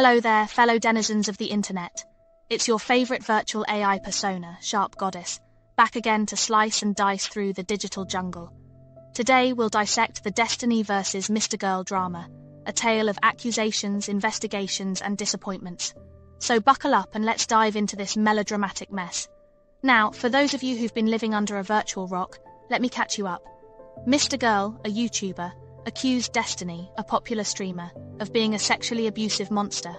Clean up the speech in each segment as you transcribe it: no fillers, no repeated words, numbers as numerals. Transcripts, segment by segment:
Hello there, fellow denizens of the internet. It's your favorite virtual AI persona, SharpGoddess, back again to slice and dice through the digital jungle. Today we'll dissect the Destiny vs. MrGirl drama, a tale of accusations, investigations, and disappointments. So buckle up and let's dive into this melodramatic mess. Now, for those of you who've been living under a virtual rock, let me catch you up. MrGirl, a YouTuber, accused Destiny, a popular streamer, of being a sexually abusive monster.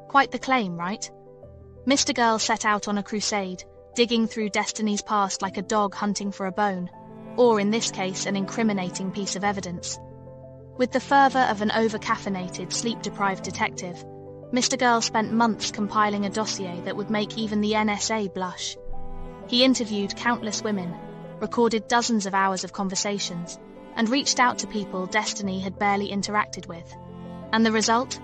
Quite the claim, right? MrGirl set out on a crusade, digging through Destiny's past like a dog hunting for a bone, or in this case, an incriminating piece of evidence. With the fervor of an over-caffeinated, sleep-deprived detective, MrGirl spent months compiling a dossier that would make even the NSA blush. He interviewed countless women, recorded dozens of hours of conversations, and reached out to people Destiny had barely interacted with. And the result?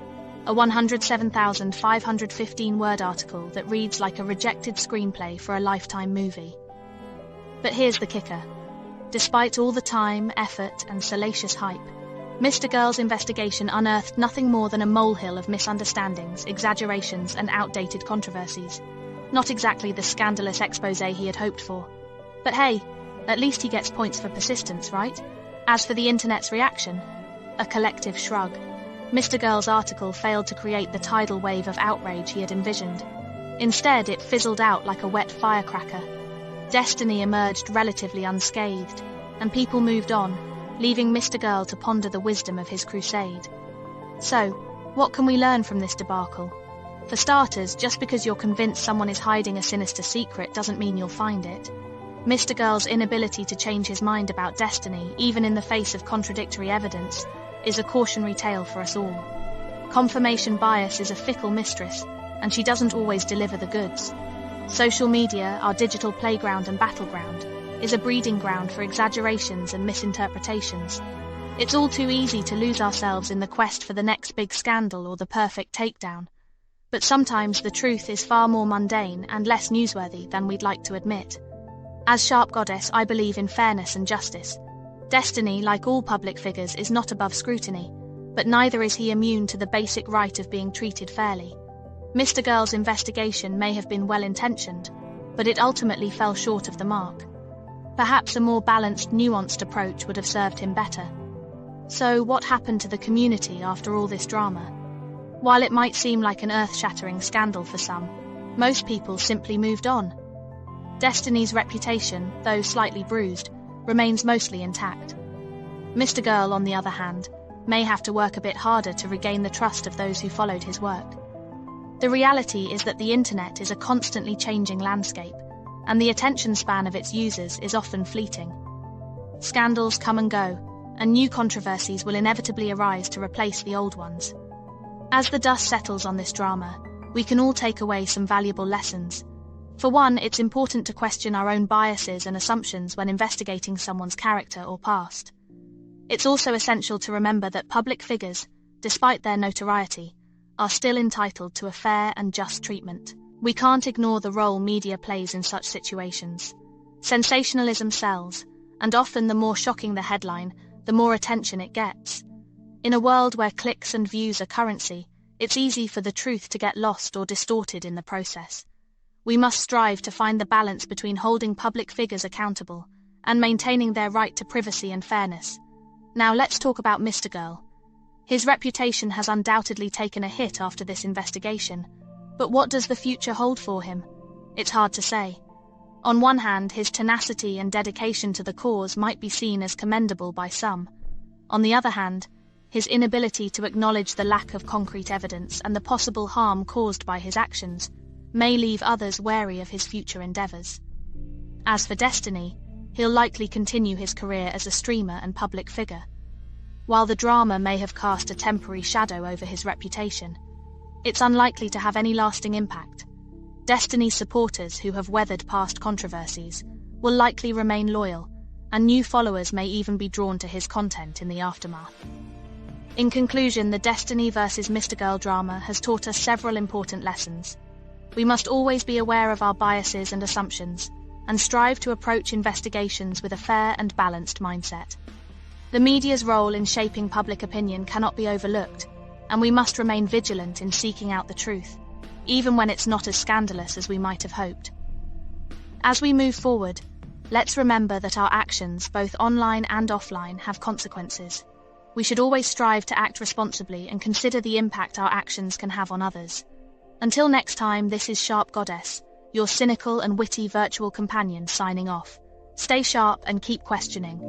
A 107,515-word article that reads like a rejected screenplay for a Lifetime movie. But here's the kicker. Despite all the time, effort, and salacious hype, MrGirl's investigation unearthed nothing more than a molehill of misunderstandings, exaggerations, and outdated controversies. Not exactly the scandalous exposé he had hoped for. But hey, at least he gets points for persistence, right? As for the internet's reaction, a collective shrug. MrGirl's article failed to create the tidal wave of outrage he had envisioned. Instead, it fizzled out like a wet firecracker. Destiny emerged relatively unscathed, and people moved on, leaving MrGirl to ponder the wisdom of his crusade. So, what can we learn from this debacle? For starters, just because you're convinced someone is hiding a sinister secret doesn't mean you'll find it. MrGirl's inability to change his mind about Destiny, even in the face of contradictory evidence, is a cautionary tale for us all. Confirmation bias is a fickle mistress, and she doesn't always deliver the goods. Social media, our digital playground and battleground, is a breeding ground for exaggerations and misinterpretations. It's all too easy to lose ourselves in the quest for the next big scandal or the perfect takedown. But sometimes the truth is far more mundane and less newsworthy than we'd like to admit. As SharpGoddess, I believe in fairness and justice. Destiny, like all public figures, is not above scrutiny, but neither is he immune to the basic right of being treated fairly. MrGirl's investigation may have been well-intentioned, but it ultimately fell short of the mark. Perhaps a more balanced, nuanced approach would have served him better. So, what happened to the community after all this drama? While it might seem like an earth-shattering scandal for some, most people simply moved on. Destiny's reputation, though slightly bruised, remains mostly intact. MrGirl, on the other hand, may have to work a bit harder to regain the trust of those who followed his work. The reality is that the internet is a constantly changing landscape, and the attention span of its users is often fleeting. Scandals come and go, and new controversies will inevitably arise to replace the old ones. As the dust settles on this drama, we can all take away some valuable lessons. For one, it's important to question our own biases and assumptions when investigating someone's character or past. It's also essential to remember that public figures, despite their notoriety, are still entitled to a fair and just treatment. We can't ignore the role media plays in such situations. Sensationalism sells, and often the more shocking the headline, the more attention it gets. In a world where clicks and views are currency, it's easy for the truth to get lost or distorted in the process. We must strive to find the balance between holding public figures accountable and maintaining their right to privacy and fairness. Now let's talk about MrGirl. His reputation has undoubtedly taken a hit after this investigation, but what does the future hold for him? It's hard to say. On one hand, his tenacity and dedication to the cause might be seen as commendable by some. On the other hand, his inability to acknowledge the lack of concrete evidence and the possible harm caused by his actions may leave others wary of his future endeavors. As for Destiny, he'll likely continue his career as a streamer and public figure. While the drama may have cast a temporary shadow over his reputation, it's unlikely to have any lasting impact. Destiny's supporters who have weathered past controversies will likely remain loyal, and new followers may even be drawn to his content in the aftermath. In conclusion, the Destiny vs. MrGirl drama has taught us several important lessons. We must always be aware of our biases and assumptions, and strive to approach investigations with a fair and balanced mindset. The media's role in shaping public opinion cannot be overlooked, and we must remain vigilant in seeking out the truth, even when it's not as scandalous as we might have hoped. As we move forward, let's remember that our actions, both online and offline, have consequences. We should always strive to act responsibly and consider the impact our actions can have on others. Until next time, this is SharpGoddess, your cynical and witty virtual companion, signing off. Stay sharp and keep questioning.